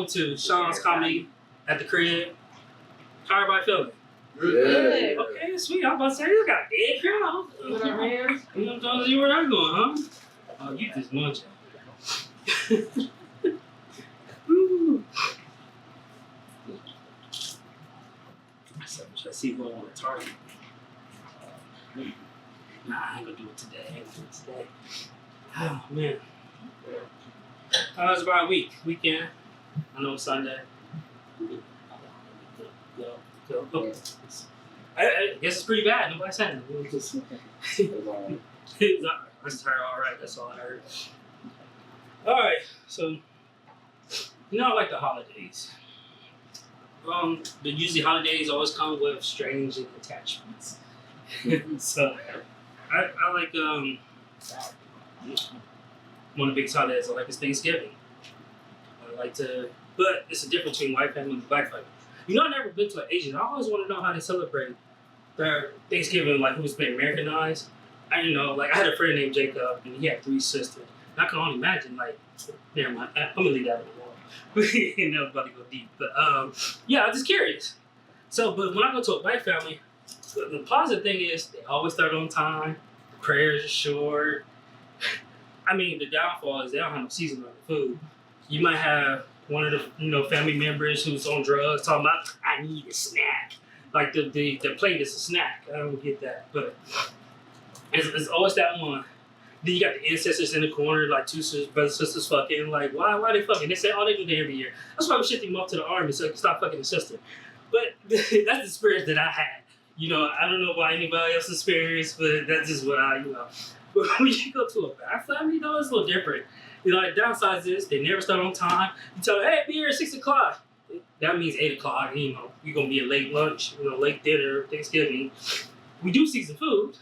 went to Sean's comedy at the crib. How everybody feeling? Good. Okay, sweet. I'm about to say, you got a dead crowd. You know, telling you where I'm going, huh? Oh, you just munching. Let's see who I want to target. Nah, I ain't gonna do it today. Oh, man. It's about a weekend. I know it's Sunday. Go. I guess it's pretty bad. Nobody said it. That's her, alright. That's all I heard. Alright, so, you know, I like the holidays. Usually holidays always come with strange attachments. So, I like, one of the biggest holidays I like is Thanksgiving. I like to, but it's a difference between white family and black family. You know, I've never been to an Asian. I always want to know how they celebrate their Thanksgiving, like who's been Americanized. I didn't know, like I had a friend named Jacob, and he had 3 sisters. And I can only imagine, like, never mind. I'm gonna leave that alone. Ain't never about to go deep, but yeah, I'm just curious. So, but when I go to a white family, the positive thing is they always start on time. The prayers are short. I mean, the downfall is they don't have no seasoning on the food. You might have one of the family members who's on drugs talking about, I need a snack. Like the plate is a snack. I don't get that, but it's always that one. Then you got the ancestors in the corner, like 2 brothers and sisters fucking. Like, why they fucking? They say, oh, they do that every year. That's why we shipped them off to the army so they can stop fucking the sister. But that's the experience that I had. You know, I don't know about anybody else's experience, but that's just what I, But when you go to a black family, though, it's a little different. You know, like downside is they never start on time. You tell them, hey, be here at 6 o'clock. That means 8 o'clock. You know, you're gonna be a late lunch, late dinner, Thanksgiving. We do season food.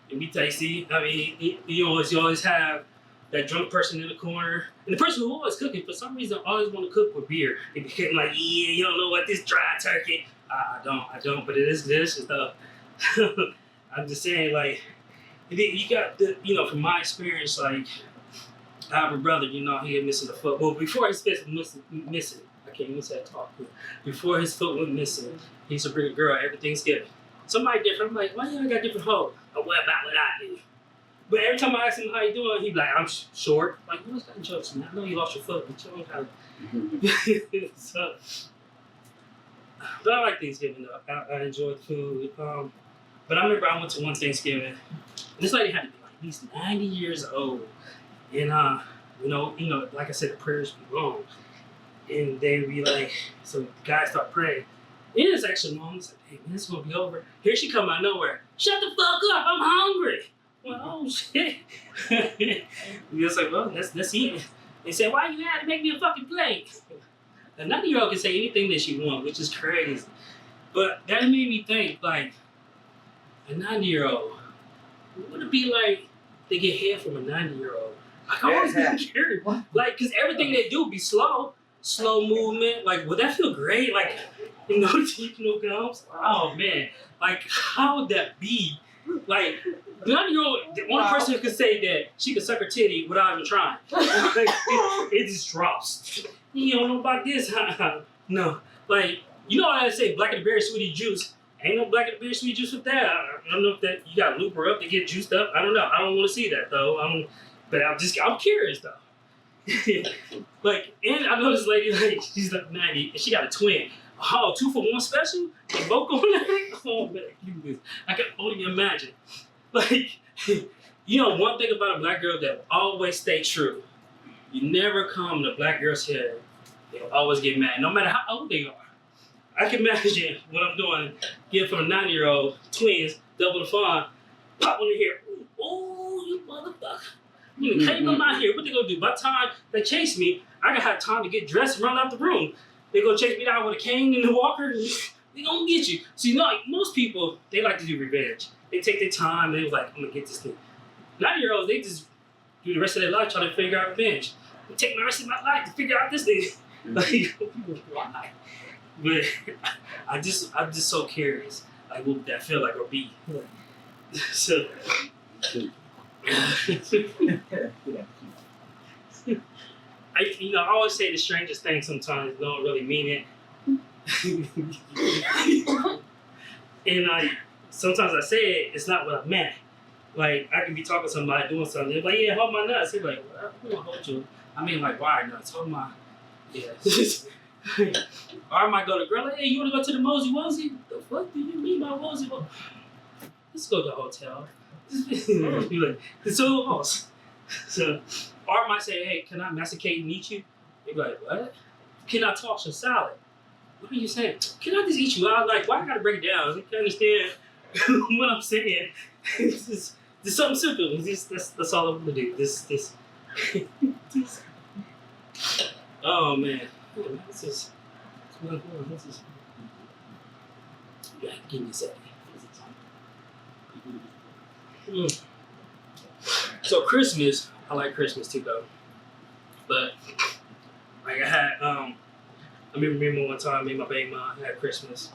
It'd be tasty. I mean, you always have that drunk person in the corner, and the person who always cooking for some reason always want to cook with beer. They be getting like, yeah, you don't know what this dry turkey. I don't. But it is delicious though. I'm just saying, like, you got the, from my experience, like, I have a brother, he had missing a foot. Well, before his foot was missing, I can't even say that talk. Before his foot went missing, he used to bring a girl every Thanksgiving. Somebody different. I'm like, why you got different hoes? Oh, what about what I do? But every time I ask him how you doing, he be like, I'm short. I'm like, what's that jokes, man? I know you lost your foot, but you don't kind of. So, but I like Thanksgiving though. I enjoy the food. But I remember I went to one Thanksgiving. This lady had to be like at least 90 years old. And like I said, the prayers be long. And they be like, so guys start praying. It is actually long. It's like, hey man, it's gonna be over. Here she come out of nowhere. Shut the fuck up, I'm hungry. Well, oh shit. We was like, well, let's eat. They said, why you had to make me a fucking plate? A 90-year-old can say anything that she wants, which is crazy. But that made me think, like, a 90-year-old, what would it be like to get head from a 90-year-old? Like, I always been curious. Like, because everything they do be slow movement. Like, would that feel great? Like, no teeth, no gums? Oh, man. Like, how would that be? Like, the 90-year-old, one person who could say that she could suck her titty without even trying. Like, it just drops. You don't know about this, huh? No. Like, you know what I say, black and berry sweetie juice. Ain't no black and berry sweet juice with that. I don't know if that you got to loop her up to get juiced up. I don't know. I don't want to see that though. But I'm curious though. Like, and I know this lady, like, she's like 90 and she got a twin. Oh, 2 for 1 special? They both going that? Oh man, I can only imagine. Like, one thing about a black girl that always stay true. You never come to a black girl's head. They'll always get mad, no matter how old they are. I can imagine what I'm doing, getting from a 90-year-old, twins, double the fun, pop on the hair. Oh, you motherfucker. You came on my hair. What they gonna do? By the time they chase me, I gotta have time to get dressed and run out the room. They gonna chase me down with a cane and a walker. They gonna get you. So like most people, they like to do revenge. They take their time. They're like, I'm gonna get this thing. 90-year-olds, they just do the rest of their life trying to figure out revenge. I take the rest of my life to figure out this thing. Like, why? But I'm just so curious. Like, what would that feel like or be? So, I always say the strangest thing sometimes don't really mean it. And like sometimes I say it, it's not what I meant. Like I can be talking to somebody doing something, they're like, yeah, hold my nuts. He's like, well, I'm gonna hold you. I mean like wire nuts, hold my or I might go to the girl, hey, you wanna go to the Mosey Wozy? The fuck do you mean by Mosey Wozy? Let's go to the hotel. Be like, it's so house. So or I might say, hey, can I masticate and eat you? They'd be like, what? Can I toss your salad? What are you saying? Can I just eat you out? Like, why I gotta break it down? You can understand what I'm saying. It's something simple. That's all I'm gonna do. This. Oh man. This is. Yeah, give me a second. So Christmas, I like Christmas too though. But like I had I remember one time me and my baby mom had Christmas.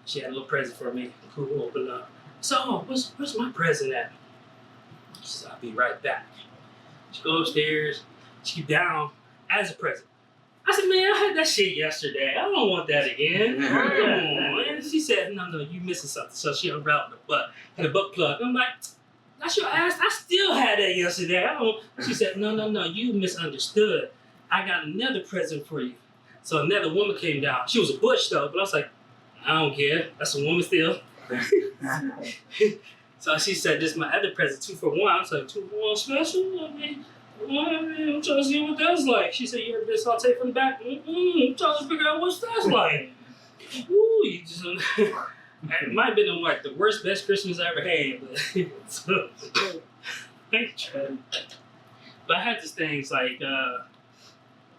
She had a little present for me. Cool, open up. So where's my present at? She said, I'll be right back. She goes upstairs, she down as a present. I said, man, I had that shit yesterday. I don't want that again. And she said, no, you missing something. So she unraveled had a butt plug. I'm like, that's your ass. I still had that yesterday. She said, no, you misunderstood. I got another present for you. So another woman came down. She was a butch though, but I was like, I don't care. That's a woman still. So she said, this is my other present, 2 for 1. I was like, 2 for 1 special? I mean, I'm trying to see what that's like. She said, you ever been sauteed from the back? I'm trying to figure out what that's like. Ooh, you just... It might have been like the worst, best Christmas I ever had, but so, thank you. But I had this thing, it's like,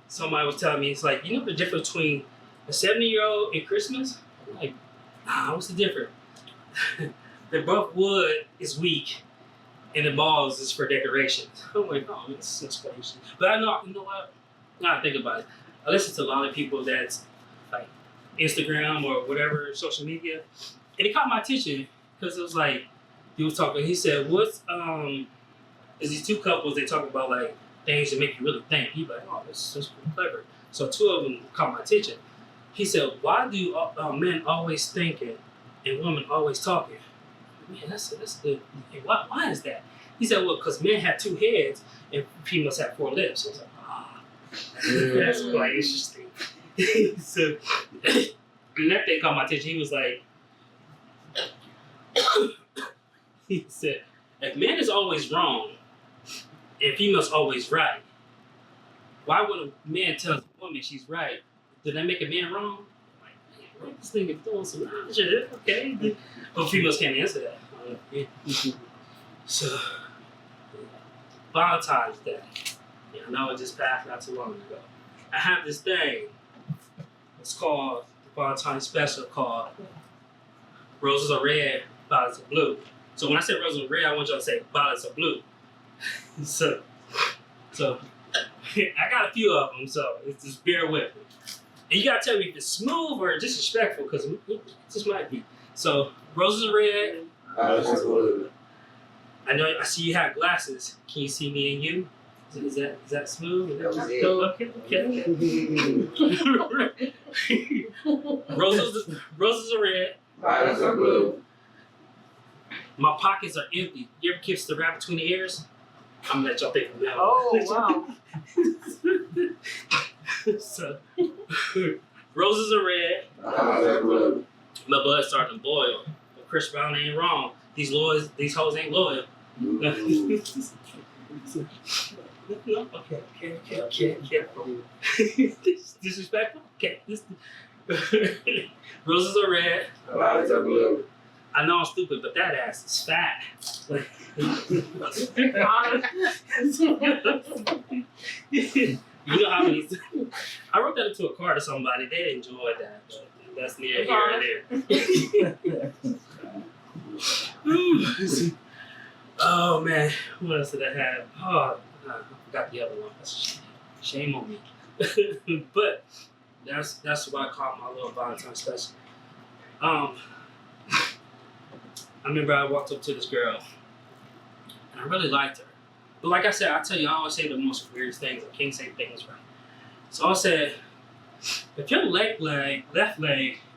somebody was telling me, it's like, you know the difference between a 70-year-old and Christmas? I'm like, what's the difference? The buff wood is weak, and the balls is for decorations. I'm like, oh, that's crazy. But I know, you know what? Now I think about it. I listen to a lot of people that's like Instagram or whatever, social media, and it caught my attention because it was like, he was talking, he said, what's, is these 2 couples, they talk about like things that make you really think. He's like, oh, that's pretty clever. So 2 of them caught my attention. He said, why do men always thinking and women always talking? Man, that's the, why is that? He said, well, because men have 2 heads and females have 4 lips. So I was like, that's quite interesting. So, and that thing caught my attention. He was like, he said, if man is always wrong and female's always right, why would a man tell a woman she's right? Did that make a man wrong? I'm like, this thing is throwing some shit. Okay. But females can't answer that. So, Valentine's Day. Yeah, I know it just passed not too long ago. I have this thing. It's called the Valentine's Special called Roses Are Red, Violets Are Blue. So when I say roses are red, I want y'all to say violets are blue. so I got a few of them, so just bear with me. And you gotta tell me if it's smooth or disrespectful, because it just might be. So roses are red, violets are blue. I know. I see you have glasses. Can you see me and you? Is that smooth? Is that okay. Roses are red. Violets are blue. My pockets are empty. You ever kiss the rat between the ears? I'm gonna let y'all think of that. Oh, wow. So, roses are red. Violets are blue. My blood's starting to boil. But Chris Brown ain't wrong. These hoes ain't loyal. Okay. Disrespectful? Okay. Roses are red. Violets are blue. I know I'm stupid, but that ass is fat. Like, you know how many? I wrote that into a card to somebody. They enjoyed that, but that's near here and there. Oh man, what else did I have? Oh, I forgot the other one. That's shame on me. But that's what I call my little Valentine special. I remember I walked up to this girl, and I really liked her. But like I said, I tell you, I always say the most weirdest things. I can't say things right. So I said, if your left leg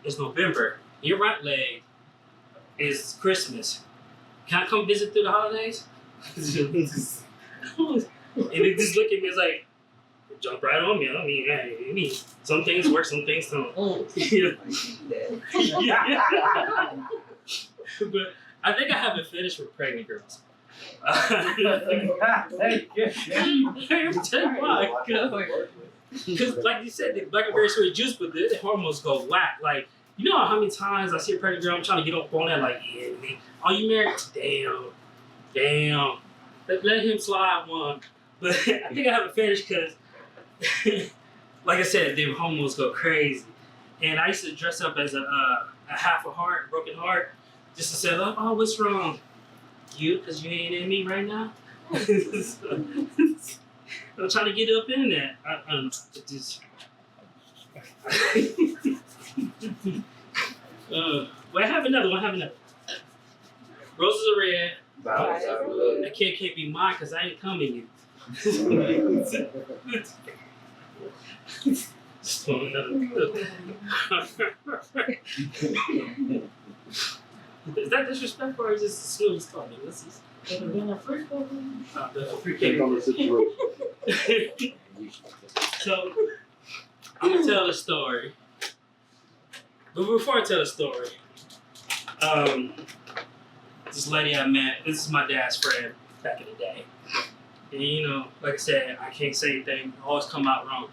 is November, your right leg is Christmas, can I come visit through the holidays? And they just look at me, it's like, jump right on me. I mean, some things work, some things don't. Yeah. But I think I haven't finished with pregnant girls. Let me tell you why. Because, like you said, the blackberry sweet juice, but the hormones go whack. Like, you know how many times I see a pregnant girl, I'm trying to get up on that, like, yeah, man, are you married? Damn. Let him slide one. But I think I haven't finished because, like I said, the hormones go crazy. And I used to dress up as a half a heart, broken heart, just to say, oh, what's wrong? You? Because you ain't in me right now? I'm trying to get up in that. Well, I have another one. Roses are red. Violets are blue. That kid can't be mine because I ain't coming you. Is that disrespectful or is this a smooth story? Let's see. Take on the situation. So, I'm gonna tell a story. But before I tell the story, this lady I met, this is my dad's friend back in the day. And you know, like I said, I can't say anything, always come out wrong.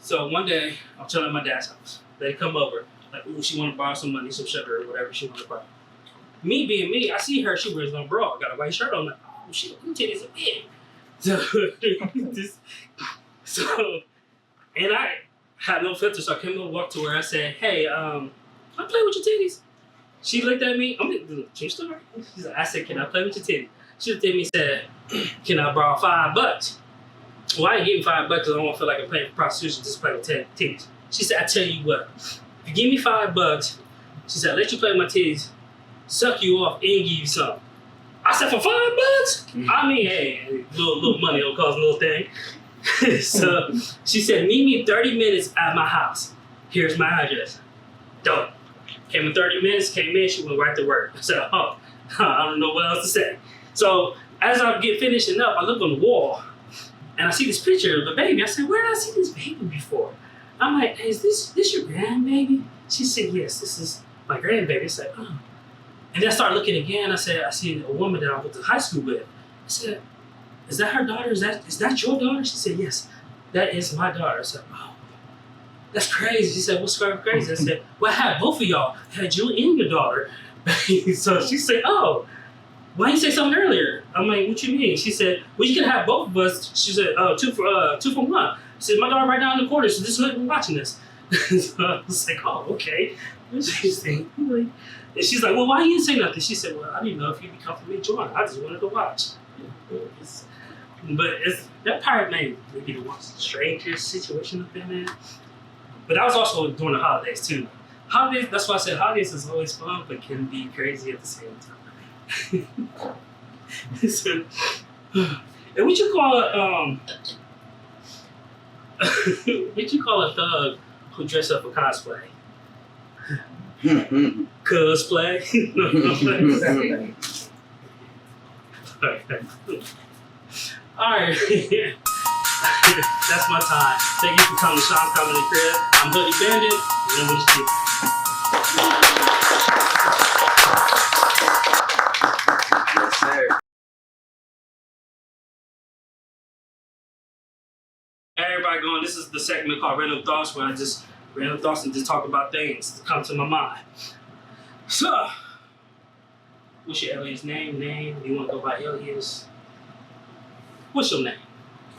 So one day, I'm chilling at my dad's house. They come over, like, ooh, she wanna borrow some money, some sugar, or whatever she wanna borrow. Me being me, I see her, she wears no bra, got a white shirt on, like, oh, she looking titties a bit. So, and I had no filter, so I came and walked to her. I said, hey, can I play with your titties? She looked at me, I'm in the true story. I said, can I play with your titties? She looked at me and said, can I borrow $5? Well, I ain't getting $5 because I don't feel like I'm paying for prostitution, just play with titties. She said, I tell you what, if you give me $5, she said, I'll let you play with my titties, suck you off, and give you some. I said, for $5? I mean, hey, little money don't cost a little thing. So she said, meet me 30 minutes at my house. Here's my address. Dope. Came in 30 minutes, came in, she went right to work. I said, oh, I don't know what else to say. So as I get finishing up, I look on the wall and I see this picture of the baby. I said, where did I see this baby before? I'm like, hey, is this your grandbaby? She said, yes, this is my grandbaby. I said, oh. And then I started looking again. I said, I see a woman that I went to high school with. I said, is that her daughter? Is that your daughter? She said, yes, that is my daughter. I said, oh, that's crazy. She said, what's crazy? I said, well, I had both of y'all. I had you and your daughter. So she said, oh, why didn't you say something earlier? I'm like, what you mean? She said, well, you can have both of us. She said, two for one. She said, my daughter right down in the corner. So this is we're watching this. So I was like, oh, okay. Interesting. And she's like, well, why you didn't say nothing? She said, well, I didn't know if you'd be comfortable joining. I just wanted to watch. But that part may be the one strangest situation I've been in. But that was also during the holidays too. Holidays, that's why I said holidays is always fun, but can be crazy at the same time. So, and what you call a thug who dress up for cosplay? Cosplay. Alright. That's my time. Thank you for coming to Sean's Comedy Crib. I'm Hoodie Bandit, and I'm with you. Yes, sir. Hey everybody going, this is the segment called Random Thoughts where random thoughts and just talk about things that come to my mind. So, what's your alias name? You want to go by alias? What's your name?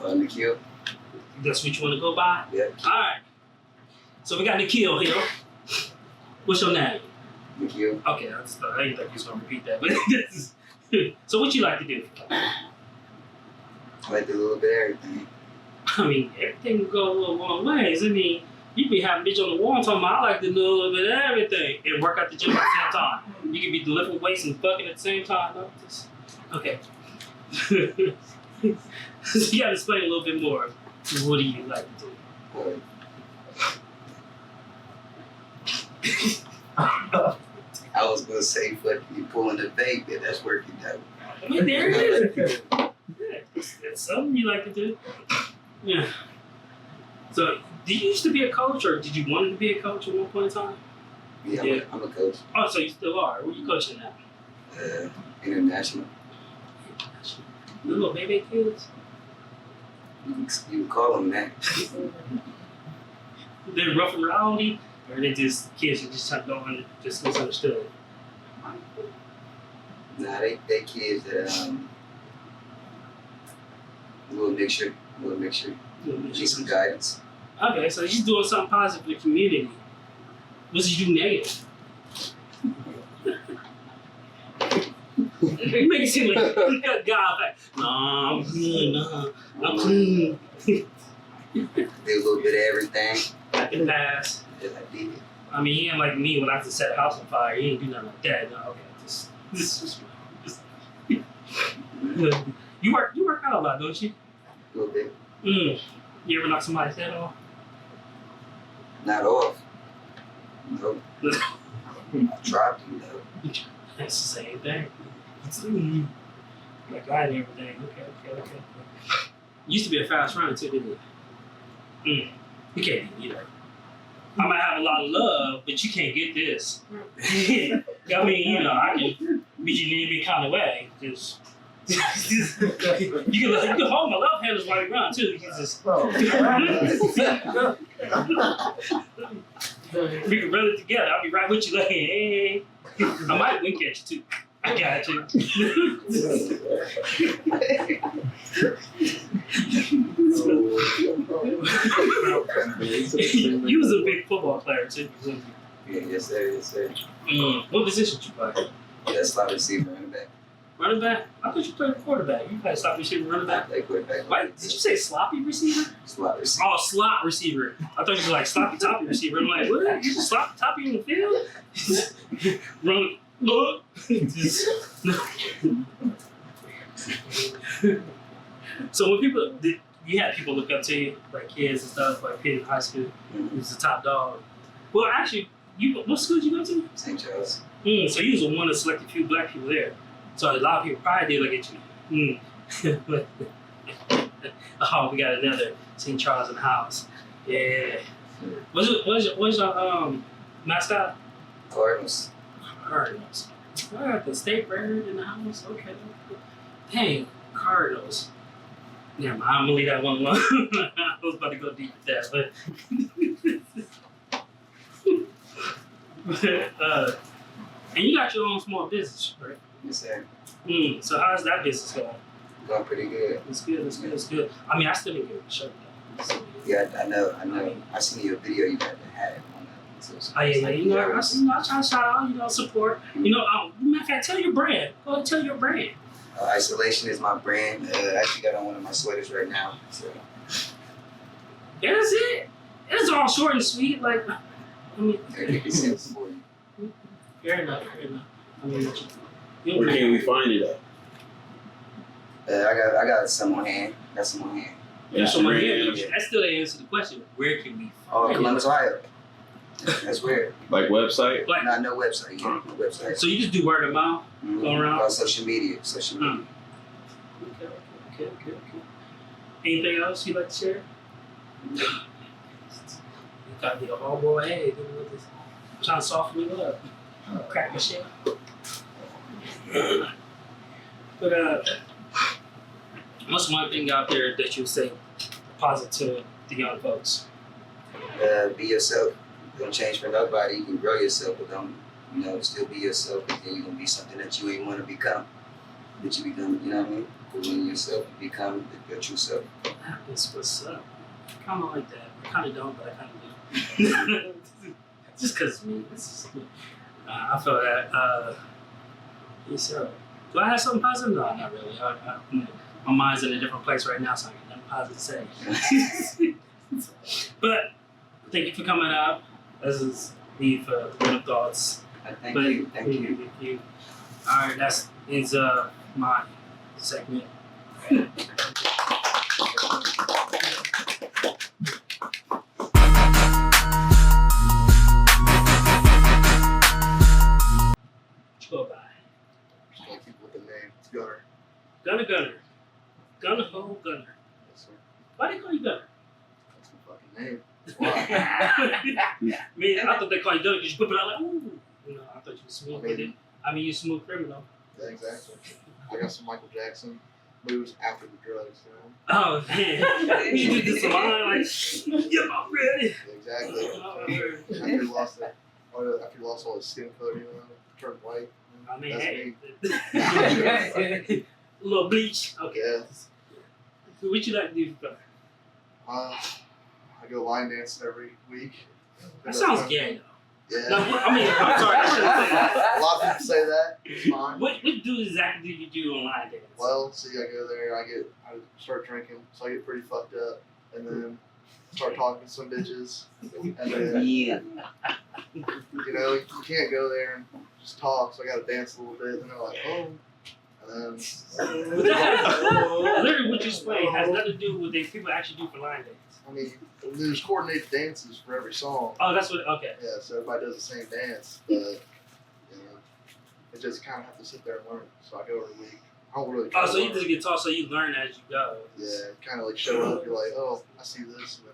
Nikhil. That's what you want to go by? Yeah. Alright. So we got Nikhil here. What's your name? Nikhil. Okay, I didn't think you was going to repeat that. But so what you like to do? I like to do a little bit of everything. I mean, everything will go a little long ways. I mean, you be having a bitch on the wall talking about I like to do a little bit of everything and work out the gym at the same time. You can be lifting weights and fucking at the same time. No? Okay. So you gotta explain a little bit more. What do you like to do? I was gonna say, fuck you pulling the vape, but that's working out. I mean, there it is. Yeah, it's something you like to do. Yeah. So, did you used to be a coach, or did you want to be a coach at one point in time? Yeah, I'm a coach. Oh, so you still are. Where you coaching now? International. The little baby kids? You can call them that. They're rough and rowdy, or they just kids who just don't just misunderstood? Nah, they kids that little mixture. Need some guidance. Okay, so you're doing something positive for the community. What did you do negative? You make it seem like a guy like, nah, I'm good, nah, I'm clean. Did a little bit of everything. I can pass. Yeah, I did it. I mean, he ain't like me when I have to set a house on fire. He ain't do nothing like that. No, okay, just you work out a lot, don't you? A little bit. You ever knock somebody's head off? Not off. Nope. I tried to, though. That's the same thing. Like I and everything. Okay. Used to be a fast runner too, didn't you? You can't, I might have a lot of love, but you can't get this. I mean, I can beat you in any kind of way. Just you can hold my love handles while you run too. You can just we can run it together. I'll be right with you, like, hey. I might wink at you too. I got you. You was a big football player too. Yeah, yes sir. What position did you play? Yeah, slot receiver, running back. Running back? I thought you played quarterback. You played slot receiver, running back? I play quarterback. Wait, did you say sloppy receiver? Slot receiver. Oh, slot receiver. I thought you were like sloppy toppy receiver. I'm like, what? You just sloppy toppy in the field? Run. So when you had people look up to you, like kids and stuff, like kids in high school, you was the top dog. Well, actually, what school did you go to? St. Charles. So you was one of the selected few black people there. So a lot of people probably did look at you. Oh, we got another St. Charles in the house. Yeah. What's your mascot? Cardinals. Cardinals. I got the state bird in the house. Okay. Dang, Cardinals. Never mind, I'm gonna leave that one alone. I was about to go deep with that, but and you got your own small business, right? Yes sir. So how's that business going? Going pretty good. It's good. I mean, I still didn't give it a show. Yeah, I know. I seen your video. You got to have it on that. Oh yeah. I try to shout out, support. Matter of fact, tell your brand. Go ahead and tell your brand. Isolation is my brand. I actually got on one of my sweaters right now. So. Yeah, that's it. It's all short and sweet. Like, I mean, 30% for you. Fair enough. I mean, where can we find it at? I got some on hand. That's still didn't answer the question. Where can we find it? Columbus, Ohio. That's where. Like website? Not no website. Yeah, no website. So you just do word of mouth, go around? Social media. Okay. Anything else you'd like to share? You gotta be a homeboy. Hey, I'm trying to soften you up. Crack the shit. But what's one thing out there that you would say positive to the young folks? Be yourself. Don't change for nobody. You can grow yourself, but don't, still be yourself. And then you're gonna be something that you ain't want to become. That you become, you know what I mean? But when yourself, you become your true self. That's what's up. I kind of like that. I kind of don't, but I kind of do. Just because me. I feel that. Yes, sir. Do I have something positive? No, not really. My mind's in a different place right now, so I got nothing positive to say. But thank you for coming out. This is me for the Word of Thoughts. Thank you. All right, that's my segment. Go by. Just gotta keep with the name. It's Gunner. Gunner. Gunner Ho Gunner. Yes, sir. Why they call you Gunner? That's my fucking name. Why? Man, I thought they called you Gunner because you put it out like, ooh. You know, I thought you were smooth with it. I mean, you smooth criminal. Yeah, exactly. I got some Michael Jackson moves after the drugs, you know? Oh, man. You did this line like, you're not ready. Yeah, exactly. Oh, After he lost that, after he lost all his skin color, you know, turned white. I mean, That's hey. A little bleach. Okay. Yeah. So what you like to do for fun? I go line dancing every week. That sounds gay, though. Yeah. No, I mean, I'm sorry, I shouldn't say that. A lot of people say that. It's fine. What exactly do you do on line dance? Well, see, I go there, I start drinking, so I get pretty fucked up, and then start talking to some bitches, and then, you know, you can't go there and just talk, so I gotta dance a little bit, and they're like, oh, and then, But that has, literally what you explained has nothing to do with what people actually do for line dance. I mean, there's coordinated dances for every song. Oh, that's what, okay. Yeah, so everybody does the same dance, but, you know, you just kind of have to sit there and learn, so I go every week. I don't really try Oh, to so you learn. just get taught so you learn as you go. Yeah, kind of like show up. You're like, oh, I see this, and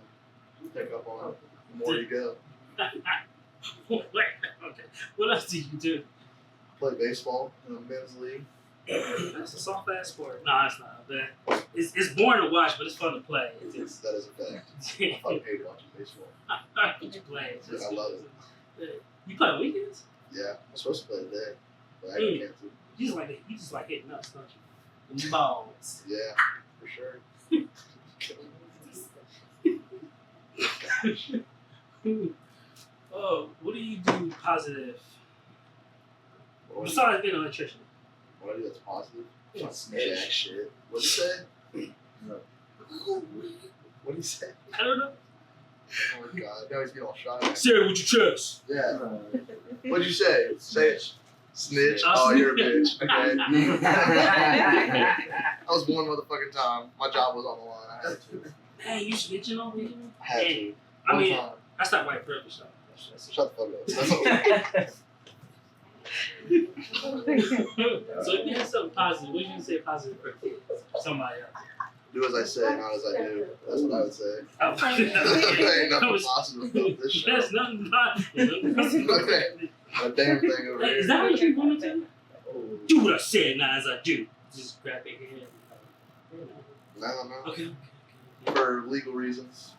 then pick up on it. The more you go. Okay. What else do you do? Play baseball in the men's league. That's a soft ass sport. No, it's not. But it's boring to watch, but it's fun to play. It's just, That is a fact. I fucking hate watching baseball. you play. It's just, I love it. You play on weekends? Yeah, I'm supposed to play today, but I got canceled. You just like hitting nuts, don't you? And balls. Yeah, for sure. Oh, what do you do positive? Besides being an electrician. What I do that's positive? Yeah, Jack shit. What'd you say? What'd you say? I don't know. Oh my god, now he's getting all shy. Say it with your chest. Yeah. What'd you say? Say it. Snitch. I'll Oh, you're a snitch. bitch. Okay. I was one motherfucking time. My job was on the line. I had to. Hey, you snitching on me? I had to. Hey, I One mean, time. that's not white privilege, though. Shut the fuck up. That's all. So if you have something positive, what would you say positive for somebody else? Do as I say, not as I do. That's what I would say. Oh, There ain't nothing was- positive about this show. There's nothing positive. A damn thing over here. Is that what you want to do? Do what I say, not as I do. Just grab your hand. No, no. Okay. For legal reasons.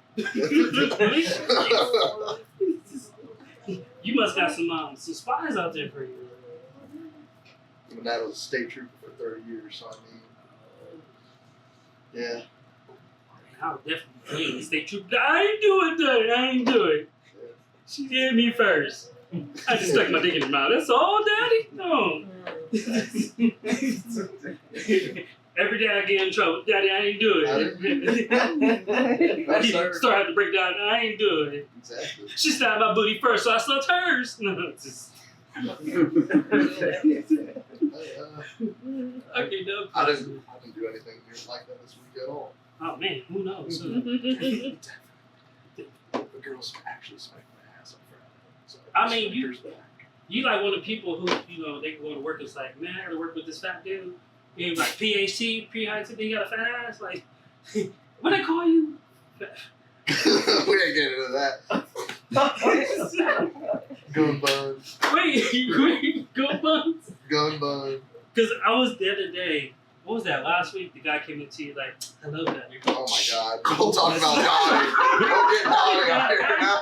You must got some spies out there for you. My dad was a state trooper for 30 years, so I mean, yeah. I'll definitely clean the state trooper. I ain't do it, though. I ain't do it. She hit me first. I just stuck my dick in her mouth. That's all, Daddy? No. Every day I get in trouble. Daddy, I ain't do it. Yes, sir. Start having to break down. I ain't do it. Exactly. She stabbed my booty first, so I slugged hers. No, it's just. Okay, no. I didn't do anything like that this week at all. Oh man, who knows? The girls actually smacked my ass on Friday. So I mean, you- Here's back. You like one of the people who, you know, they go to work. It's like, man, I gotta work with this fat dude. And like PAC, pre-high, then you got a fat ass. Like, what they call you? We ain't getting into that. Gun buns. Wait, go buns. Gun bun. Because I was the other day. What was that? Last week, the guy came into you like, hello, Daddy. Oh my god. Don't talk about Donnie. Don't get Donnie out here now.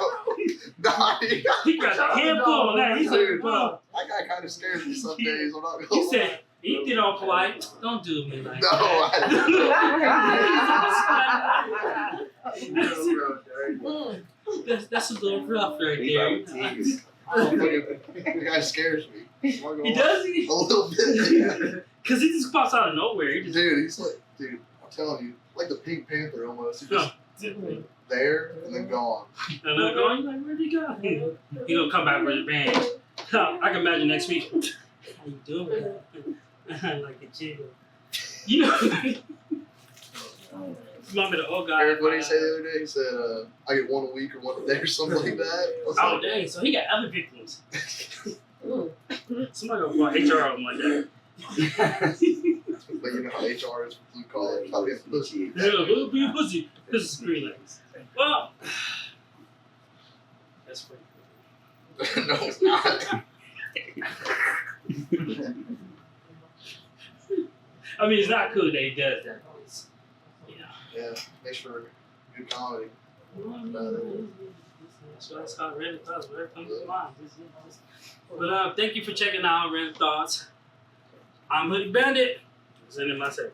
Donnie. He grabbed a handful on that. He's like, Dude, bro. that guy kind of scares me some days. I'm not gonna He lie. said, he did all polite. Don't do me like No, that. I didn't. That's a little rough right there. The guy scares me. I'm not gonna He lie. does? He? A little bit. Because he just pops out of nowhere. He just, Dude, he's like, dude, I'm telling you, like the Pink Panther almost. He's just and there and then gone. I'm going, like, where'd he go? He gonna come back with a band. I can imagine next week. How you doing? Like a jiggle. You know, Remind me of the old guy. Eric, what did he say the other day? He said, I get one a week or one a day or something like that. I was Oh like, dang! So he got other victims. Somebody gonna call HR on one day. but you know how HR is with blue collar. Stop being pussy. Yeah, we'll be a pussy. This is green lights. Well, that's pretty No, it's not. I mean, it's not cool that he does that. It's, Yeah, makes for good comedy. That's why it's called Random Thoughts. Whatever comes to mind. But thank you for checking out Random Thoughts. I'm Hoodie Bandit. Presenting myself.